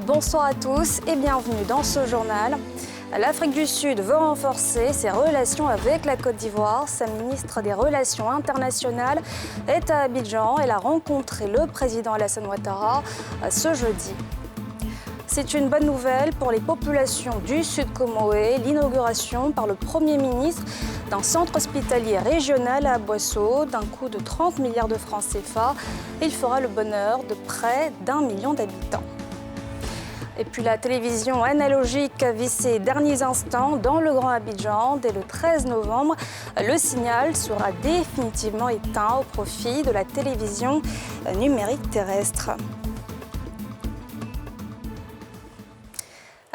Bonsoir à tous et bienvenue dans ce journal. L'Afrique du Sud veut renforcer ses relations avec la Côte d'Ivoire. Sa ministre des Relations internationales est à Abidjan. Elle a rencontré le président Alassane Ouattara ce jeudi. C'est une bonne nouvelle pour les populations du Sud Comoé. L'inauguration par le Premier ministre d'un centre hospitalier régional à Aboissau d'un coût de 30 milliards de francs CFA. Il fera le bonheur de près d'1 million d'habitants. Et puis la télévision analogique vit ses derniers instants dans le Grand Abidjan. Dès le 13 novembre, le signal sera définitivement éteint au profit de la télévision numérique terrestre.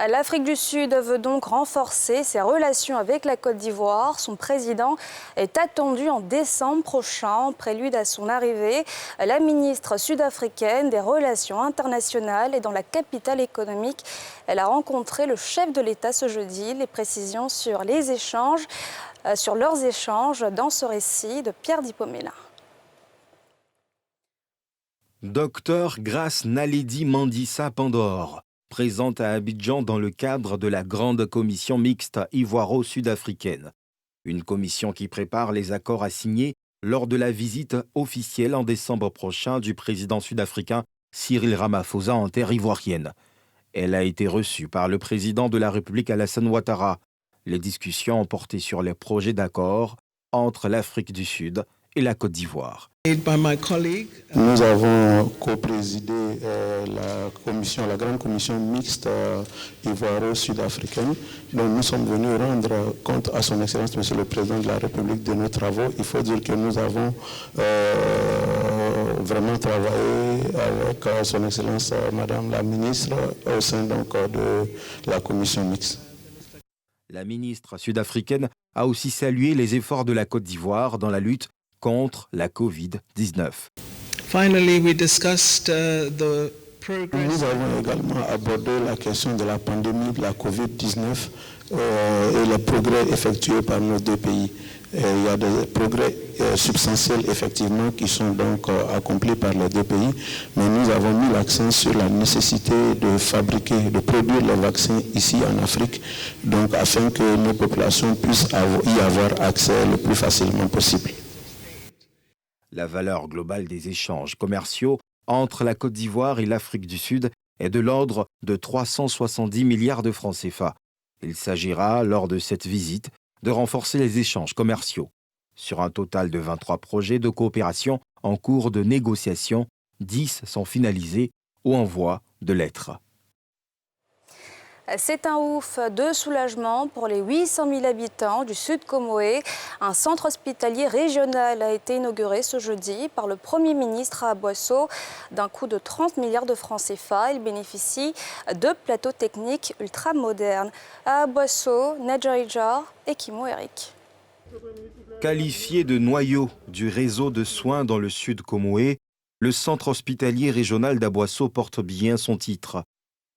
L'Afrique du Sud veut donc renforcer ses relations avec la Côte d'Ivoire. Son président est attendu en décembre prochain, en prélude à son arrivée. La ministre sud-africaine des Relations internationales est dans la capitale économique. Elle a rencontré le chef de l'État ce jeudi. Les précisions sur leurs échanges dans ce récit de Pierre Dipomela. Docteur Grace Naledi Mandissa Pandor, présente à Abidjan dans le cadre de la grande commission mixte ivoiro-sud-africaine. Une commission qui prépare les accords à signer lors de la visite officielle en décembre prochain du président sud-africain Cyril Ramaphosa en terre ivoirienne. Elle a été reçue par le président de la République Alassane Ouattara. Les discussions ont porté sur les projets d'accord entre l'Afrique du Sud et la Côte d'Ivoire. Nous avons co-présidé la grande commission mixte ivoiro-sud-africaine. Donc nous sommes venus rendre compte à son Excellence, Monsieur le Président de la République, de nos travaux. Il faut dire que nous avons vraiment travaillé avec son Excellence, Madame la Ministre, au sein donc, de la commission mixte. La ministre sud-africaine a aussi salué les efforts de la Côte d'Ivoire dans la lutte contre la Covid-19. Nous avons également abordé la question de la pandémie de la Covid-19 et les progrès effectués par nos deux pays. Il y a des progrès substantiels effectivement qui sont donc accomplis par les deux pays, mais nous avons mis l'accent sur la nécessité de fabriquer, de produire les vaccins ici en Afrique, donc afin que nos populations puissent y avoir accès le plus facilement possible. La valeur globale des échanges commerciaux entre la Côte d'Ivoire et l'Afrique du Sud est de l'ordre de 370 milliards de francs CFA. Il s'agira, lors de cette visite, de renforcer les échanges commerciaux. Sur un total de 23 projets de coopération en cours de négociation, 10 sont finalisés ou en voie de l'être. C'est un ouf de soulagement pour les 800 000 habitants du Sud Comoé. Un centre hospitalier régional a été inauguré ce jeudi par le Premier ministre à Aboissau d'un coût de 30 milliards de francs CFA. Il bénéficie de plateaux techniques ultra-modernes. À Aboissau, Nadjarija et Kimo Eric. Qualifié de noyau du réseau de soins dans le Sud Comoé, le centre hospitalier régional d'Aboissau porte bien son titre.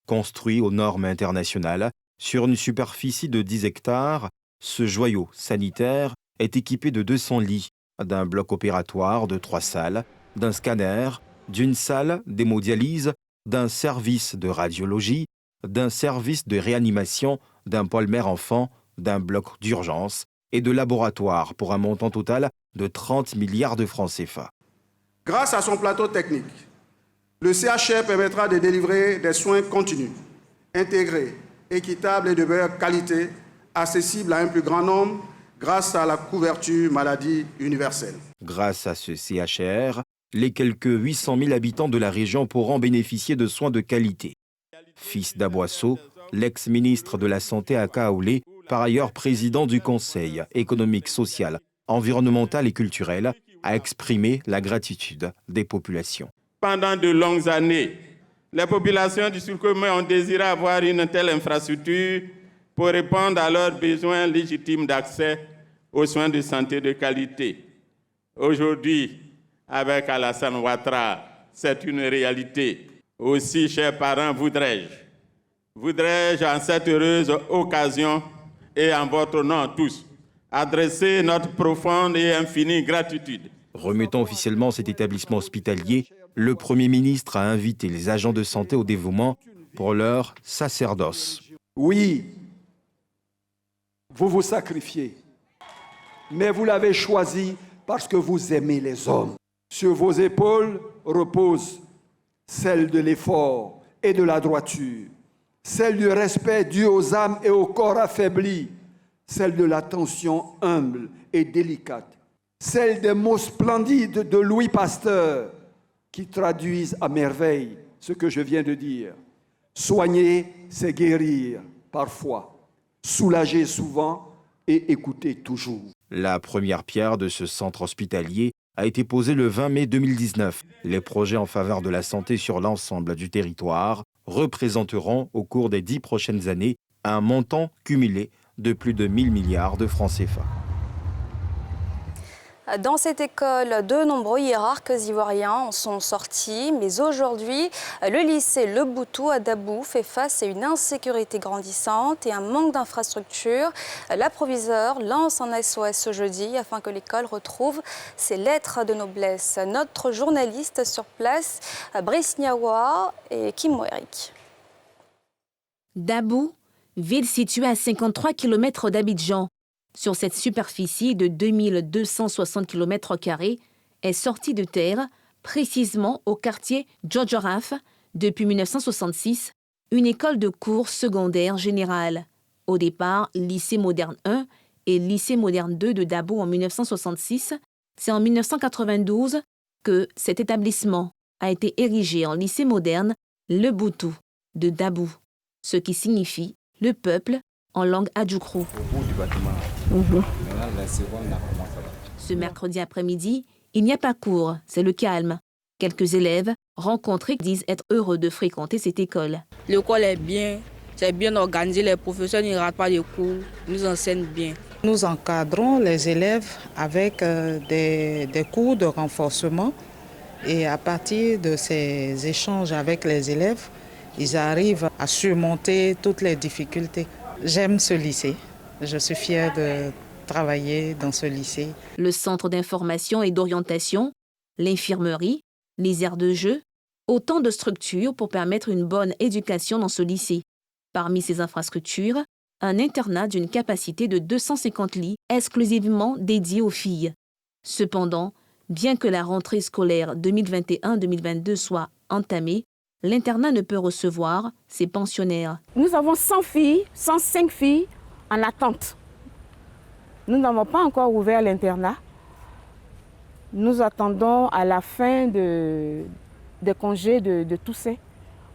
Construit aux normes internationales, sur une superficie de 10 hectares, ce joyau sanitaire est équipé de 200 lits, d'un bloc opératoire de 3 salles, d'un scanner, d'une salle d'hémodialyse, d'un service de radiologie, d'un service de réanimation, d'un pôle mère-enfant, d'un bloc d'urgence et de laboratoire pour un montant total de 30 milliards de francs CFA. Grâce à son plateau technique, le CHR permettra de délivrer des soins continus, intégrés, équitables et de meilleure qualité, accessibles à un plus grand nombre grâce à la couverture maladie universelle. Grâce à ce CHR, les quelques 800 000 habitants de la région pourront bénéficier de soins de qualité. Fils d'Aboissau, l'ex-ministre de la Santé à Kaolé, par ailleurs président du Conseil économique, social, environnemental et culturel, a exprimé la gratitude des populations. Pendant de longues années, les populations du Sud Comoé ont désiré avoir une telle infrastructure pour répondre à leurs besoins légitimes d'accès aux soins de santé de qualité. Aujourd'hui, avec Alassane Ouattara, c'est une réalité. Aussi, chers parents, voudrais-je en cette heureuse occasion et en votre nom tous, adresser notre profonde et infinie gratitude. Remettant officiellement cet établissement hospitalier, le Premier ministre a invité les agents de santé au dévouement pour leur sacerdoce. Oui, vous vous sacrifiez, mais vous l'avez choisi parce que vous aimez les hommes. Sur vos épaules repose celle de l'effort et de la droiture, celle du respect dû aux âmes et aux corps affaiblis, celle de l'attention humble et délicate, celle des mots splendides de Louis Pasteur qui traduisent à merveille ce que je viens de dire. Soigner, c'est guérir parfois, soulager souvent et écouter toujours. La première pierre de ce centre hospitalier a été posée le 20 mai 2019. Les projets en faveur de la santé sur l'ensemble du territoire représenteront au cours des 10 prochaines années un montant cumulé de plus de 1 000 milliards de francs CFA. Dans cette école, de nombreux hiérarques ivoiriens en sont sortis, mais aujourd'hui, le lycée Le Boutou à Dabou fait face à une insécurité grandissante et un manque d'infrastructures. La proviseure lance un SOS ce jeudi afin que l'école retrouve ses lettres de noblesse. Notre journaliste sur place, Brice Niawa et Kim Eric. Dabou, ville située à 53 km d'Abidjan, sur cette superficie de 2260 km², est sortie de terre, précisément au quartier Djodjoraf, depuis 1966, une école de cours secondaire générale. Au départ, lycée moderne 1 et lycée moderne 2 de Dabou en 1966, c'est en 1992 que cet établissement a été érigé en lycée moderne Le Boutou de Dabou, ce qui signifie le peuple en langue adjoukrou. Ce mercredi après-midi, il n'y a pas cours, c'est le calme. Quelques élèves rencontrés disent être heureux de fréquenter cette école. L'école est bien, c'est bien organisé, les professeurs ne ratent pas les cours, nous enseignent bien. Nous encadrons les élèves avec des cours de renforcement et à partir de ces échanges avec les élèves, ils arrivent à surmonter toutes les difficultés. J'aime ce lycée. Je suis fière de travailler dans ce lycée. Le centre d'information et d'orientation, l'infirmerie, les aires de jeu, autant de structures pour permettre une bonne éducation dans ce lycée. Parmi ces infrastructures, un internat d'une capacité de 250 lits exclusivement dédié aux filles. Cependant, bien que la rentrée scolaire 2021-2022 soit entamée, l'internat ne peut recevoir ses pensionnaires. Nous avons 105 filles en attente. Nous n'avons pas encore ouvert l'internat. Nous attendons à la fin des congés de Toussaint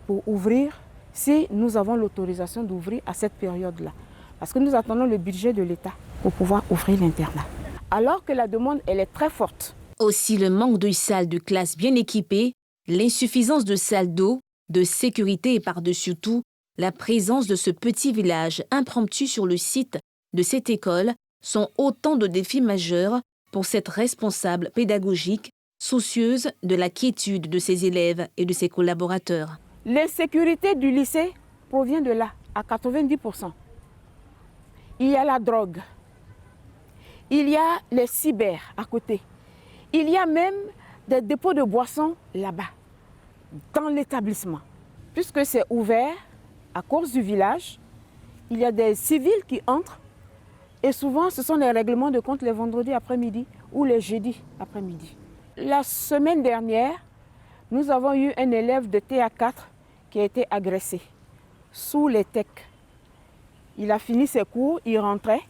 pour ouvrir, si nous avons l'autorisation d'ouvrir à cette période-là. Parce que nous attendons le budget de l'État pour pouvoir ouvrir l'internat. Alors que la demande, elle est très forte. Aussi le manque de salles de classe bien équipées, l'insuffisance de salles d'eau, de sécurité et par-dessus tout, la présence de ce petit village impromptu sur le site de cette école sont autant de défis majeurs pour cette responsable pédagogique soucieuse de la quiétude de ses élèves et de ses collaborateurs. L'insécurité du lycée provient de là, à 90%. Il y a la drogue, il y a les cyber à côté, il y a même des dépôts de boissons là-bas, dans l'établissement. Puisque c'est ouvert, à cause du village, il y a des civils qui entrent et souvent ce sont des règlements de compte les vendredis après-midi ou les jeudis après-midi. La semaine dernière, nous avons eu un élève de TA4 qui a été agressé sous les TEC. Il a fini ses cours, il rentrait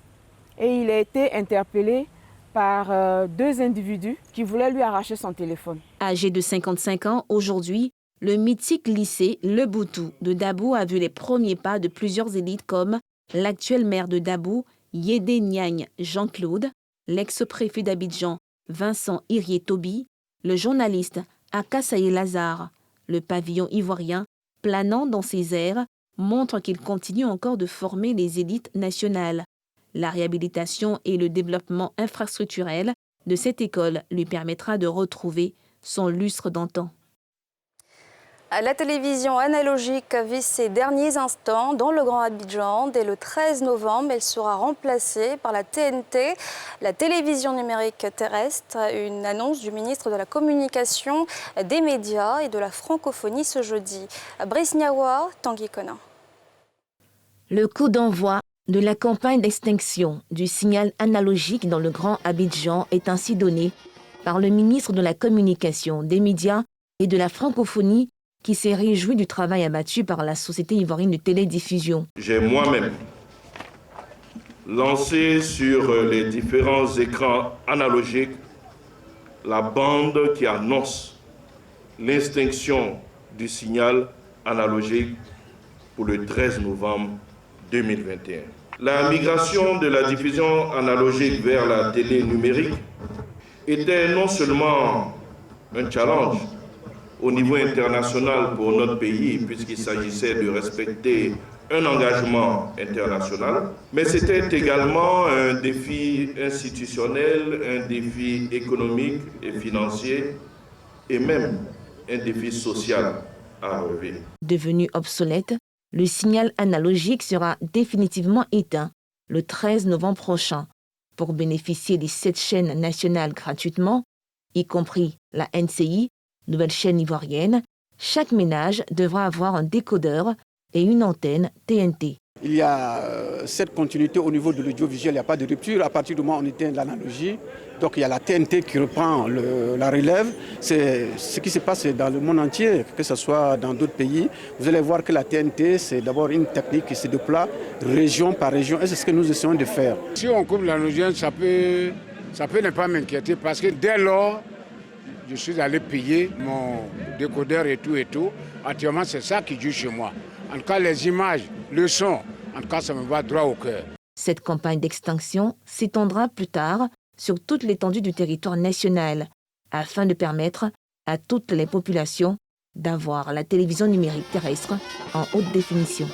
et il a été interpellé par 2 individus qui voulaient lui arracher son téléphone. Âgé de 55 ans, aujourd'hui, le mythique lycée Le Boutou de Dabou a vu les premiers pas de plusieurs élites comme l'actuel maire de Dabou, Yédé Niagne Jean-Claude, l'ex-préfet d'Abidjan, Vincent Irié-Tobi, le journaliste Akasaye Lazare. Le pavillon ivoirien, planant dans ses airs, montre qu'il continue encore de former les élites nationales. La réhabilitation et le développement infrastructurel de cette école lui permettra de retrouver son lustre d'antan. La télévision analogique vit ses derniers instants dans le Grand Abidjan. Dès le 13 novembre, elle sera remplacée par la TNT, la télévision numérique terrestre. Une annonce du ministre de la Communication, des Médias et de la Francophonie ce jeudi. Brice Niawa, Tanguy Conan. Le coup d'envoi de la campagne d'extinction du signal analogique dans le Grand Abidjan est ainsi donné par le ministre de la Communication, des Médias et de la Francophonie, qui s'est réjoui du travail abattu par la Société ivoirienne de télédiffusion. J'ai moi-même lancé sur les différents écrans analogiques la bande qui annonce l'extinction du signal analogique pour le 13 novembre 2021. La migration de la diffusion analogique vers la télé numérique était non seulement un challenge au niveau international pour notre pays, puisqu'il s'agissait de respecter un engagement international, mais c'était également un défi institutionnel, un défi économique et financier, et même un défi social à relever. Devenu obsolète, le signal analogique sera définitivement éteint le 13 novembre prochain. Pour bénéficier des 7 chaînes nationales gratuitement, y compris la NCI, nouvelle chaîne ivoirienne, chaque ménage devra avoir un décodeur et une antenne TNT. Il y a cette continuité au niveau de l'audiovisuel, il n'y a pas de rupture. À partir du moment où on éteint l'analogie, donc il y a la TNT qui reprend la relève. C'est ce qui se passe dans le monde entier, que ce soit dans d'autres pays. Vous allez voir que la TNT, c'est d'abord une technique qui se déploie région par région, et c'est ce que nous essayons de faire. Si on coupe l'analogie, ça peut ne pas m'inquiéter, parce que dès lors, je suis allé payer mon décodeur et tout. Actuellement, c'est ça qui joue chez moi. En tout cas, les images, le son, en tout cas, ça me va droit au cœur. Cette campagne d'extinction s'étendra plus tard sur toute l'étendue du territoire national, afin de permettre à toutes les populations d'avoir la télévision numérique terrestre en haute définition.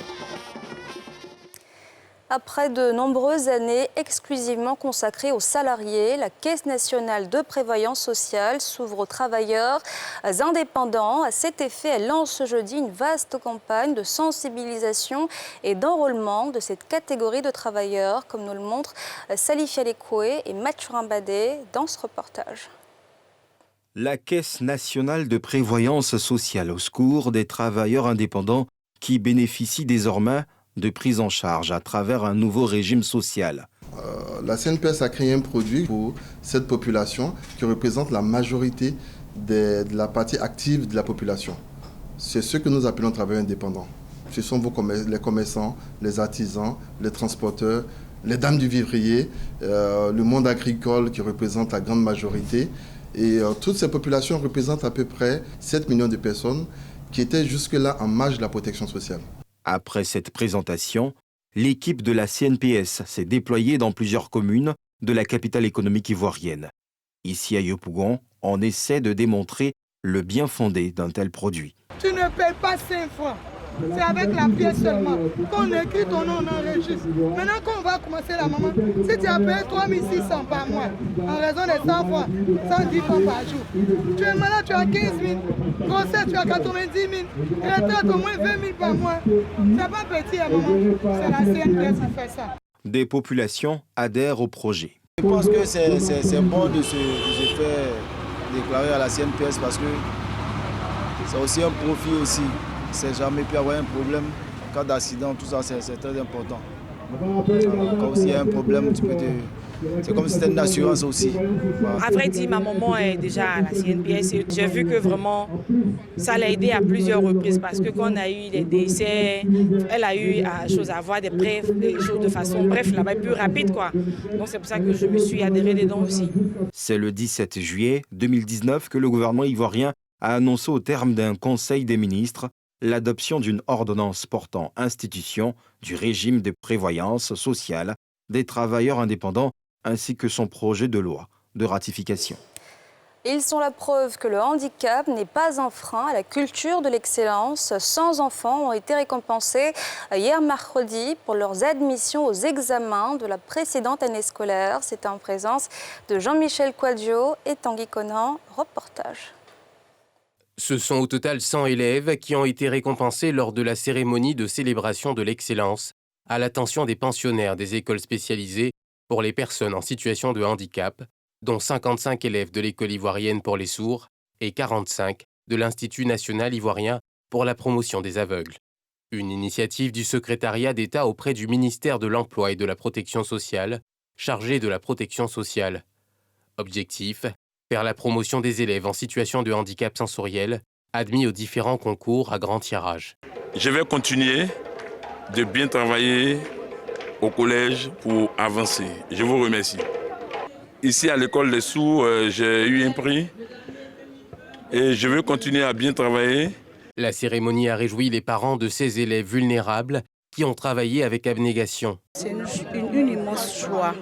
Après de nombreuses années exclusivement consacrées aux salariés, la Caisse nationale de prévoyance sociale s'ouvre aux travailleurs indépendants. À cet effet, elle lance ce jeudi une vaste campagne de sensibilisation et d'enrôlement de cette catégorie de travailleurs, comme nous le montrent Salif Yalekoué et Mathurin Badé dans ce reportage. La Caisse nationale de prévoyance sociale au secours des travailleurs indépendants qui bénéficient désormais de prise en charge à travers un nouveau régime social. La CNPS a créé un produit pour cette population qui représente la majorité de la partie active de la population. C'est ce que nous appelons travailleurs indépendants. Ce sont les commerçants, les artisans, les transporteurs, les dames du vivrier, le monde agricole qui représente la grande majorité. Et toutes ces populations représentent à peu près 7 millions de personnes qui étaient jusque-là en marge de la protection sociale. Après cette présentation, l'équipe de la CNPS s'est déployée dans plusieurs communes de la capitale économique ivoirienne. Ici à Yopougon, on essaie de démontrer le bien fondé d'un tel produit. Tu ne payes pas 5 francs. C'est avec la pièce seulement. Quand on écrit ton nom, on enregistre. Maintenant, quand on va commencer la maman, si tu as payé 3 600 par mois, en raison de 100 francs, 110 francs par jour, tu es malade, tu as 15 000. Grossesse, tu as 90 000. Retraite, au moins 20 000 par mois. C'est pas petit, à maman. C'est la CNPS qui fait ça. Des populations adhèrent au projet. Je pense que c'est bon de se faire déclarer à la CNPS parce que c'est aussi un profit aussi. C'est jamais pu avoir un problème. En cas d'accident, tout ça, c'est très important. Quand il y a un problème, c'est comme si c'était une assurance aussi. Voilà. À vrai dire, ma maman est déjà à la CNPS et j'ai vu que vraiment, ça l'a aidé à plusieurs reprises parce que quand on a eu des décès, elle a eu chose à voir des choses de façon, bref, là-bas plus rapide, quoi. Donc c'est pour ça que je me suis adhérée dedans aussi. C'est le 17 juillet 2019 que le gouvernement ivoirien a annoncé au terme d'un conseil des ministres l'adoption d'une ordonnance portant institution du régime de prévoyance sociale des travailleurs indépendants ainsi que son projet de loi de ratification. Ils sont la preuve que le handicap n'est pas un frein à la culture de l'excellence. 100 enfants ont été récompensés hier mercredi pour leurs admissions aux examens de la précédente année scolaire. C'était en présence de Jean-Michel Quadio et Tanguy Conan. Reportage. Ce sont au total 100 élèves qui ont été récompensés lors de la cérémonie de célébration de l'excellence à l'attention des pensionnaires des écoles spécialisées pour les personnes en situation de handicap, dont 55 élèves de l'école ivoirienne pour les sourds et 45 de l'Institut national ivoirien pour la promotion des aveugles. Une initiative du secrétariat d'État auprès du ministère de l'Emploi et de la Protection sociale, chargé de la protection sociale. Objectif, faire la promotion des élèves en situation de handicap sensoriel, admis aux différents concours à grand tirage. Je vais continuer de bien travailler au collège pour avancer. Je vous remercie. Ici à l'école des sourds, j'ai eu un prix et je veux continuer à bien travailler. La cérémonie a réjoui les parents de ces élèves vulnérables qui ont travaillé avec abnégation. C'est une immense joie.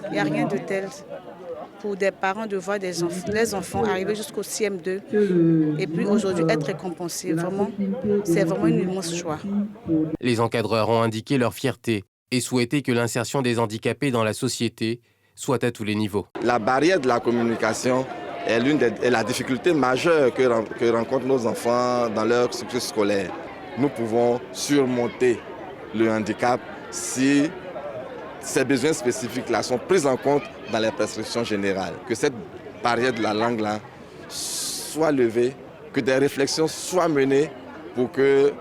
Il n'y a rien de tel pour des parents de voir les enfants arriver jusqu'au CM2 et puis aujourd'hui être récompensés. Vraiment, c'est vraiment une immense joie. Les encadreurs ont indiqué leur fierté et souhaité que l'insertion des handicapés dans la société soit à tous les niveaux. La barrière de la communication est la difficulté majeure que rencontrent nos enfants dans leur cycle scolaire. Nous pouvons surmonter le handicap si ces besoins spécifiques-là sont pris en compte dans les prescriptions générales. Que cette barrière de la langue-là soit levée, que des réflexions soient menées pour que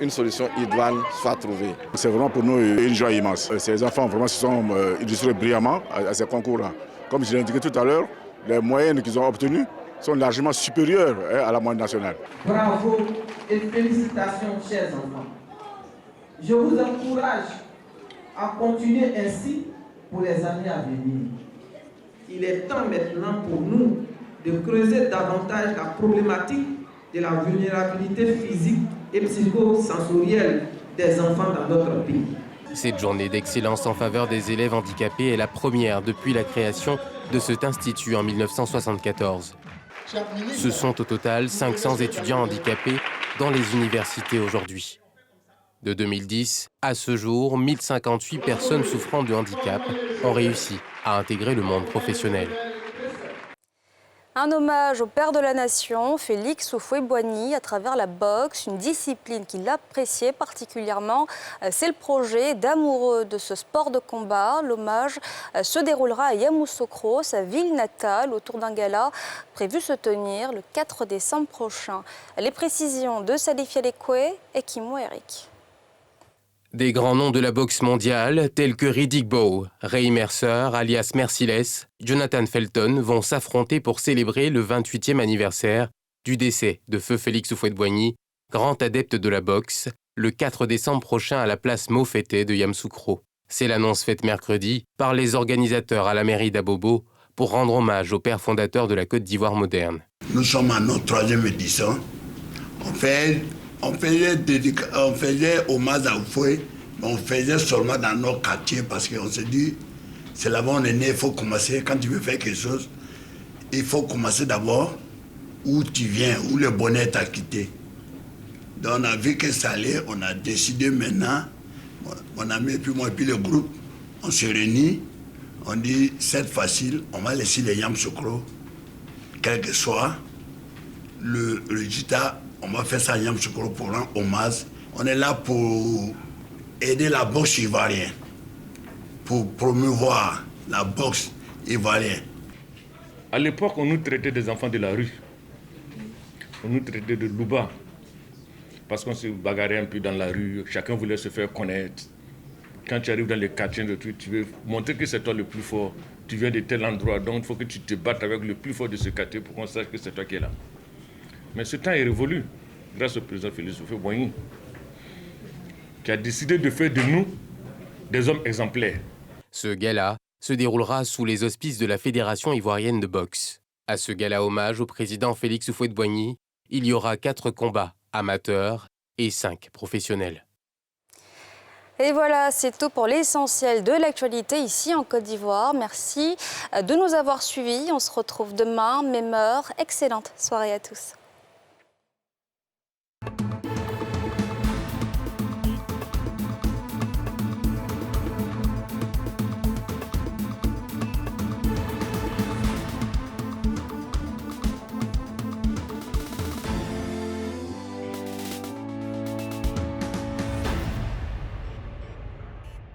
une solution idoine soit trouvée. C'est vraiment pour nous une joie immense. Ces enfants vraiment se sont illustrés brillamment à ces concours-là. Comme je l'ai indiqué tout à l'heure, les moyennes qu'ils ont obtenues sont largement supérieures à la moyenne nationale. Bravo et félicitations, chers enfants. Je vous encourage à continuer ainsi pour les années à venir. Il est temps maintenant pour nous de creuser davantage la problématique de la vulnérabilité physique et psychosensorielle des enfants dans notre pays. Cette journée d'excellence en faveur des élèves handicapés est la première depuis la création de cet institut en 1974. Ce sont au total 500 étudiants handicapés dans les universités aujourd'hui. De 2010 à ce jour, 1058 personnes souffrant de handicap ont réussi à intégrer le monde professionnel. Un hommage au père de la nation, Félix Houphouët-Boigny, à travers la boxe, une discipline qu'il appréciait particulièrement. C'est le projet d'amoureux de ce sport de combat. L'hommage se déroulera à Yamoussoukro, sa ville natale, autour d'un gala prévu se tenir le 4 décembre prochain. Les précisions de Salif Yalekwe et Kimo Eric. Des grands noms de la boxe mondiale, tels que Riddick Bowe, Ray Mercer, alias Merciless, Jonathan Felton, vont s'affronter pour célébrer le 28e anniversaire du décès de feu Félix Houphouët-Boigny, grand adepte de la boxe, le 4 décembre prochain à la place Mofete de Yamoussoukro. C'est l'annonce faite mercredi par les organisateurs à la mairie d'Abobo pour rendre hommage au père fondateur de la Côte d'Ivoire moderne. Nous sommes à notre 3e édition. On faisait hommage à Houphouët, mais on faisait seulement dans nos quartiers parce qu'on s'est dit, c'est là-bas on est né, il faut commencer, quand tu veux faire quelque chose, il faut commencer d'abord où tu viens, où le bonheur t'a quitté. Donc on a vu que ça allait, on a décidé maintenant, mon ami et puis moi et puis le groupe, on se réunit, on dit c'est facile, on va laisser les Yamoussoukro, quel que soit le résultat. On va faire ça à Yamoussoukro pour rendre hommage. On est là pour aider la boxe ivoirienne, pour promouvoir la boxe ivoirienne. À l'époque, on nous traitait des enfants de la rue. On nous traitait de louba. Parce qu'on se bagarrait un peu dans la rue, chacun voulait se faire connaître. Quand tu arrives dans les quartiers, tu veux montrer que c'est toi le plus fort. Tu viens de tel endroit, donc il faut que tu te battes avec le plus fort de ce quartier pour qu'on sache que c'est toi qui es là. Mais ce temps est révolu grâce au président Félix Houphouët-Boigny qui a décidé de faire de nous des hommes exemplaires. Ce gala se déroulera sous les auspices de la Fédération ivoirienne de boxe. À ce gala hommage au président Félix Houphouët-Boigny, il y aura 4 combats amateurs et 5 professionnels. Et voilà, c'est tout pour l'essentiel de l'actualité ici en Côte d'Ivoire. Merci de nous avoir suivis. On se retrouve demain, même heure. Excellente soirée à tous.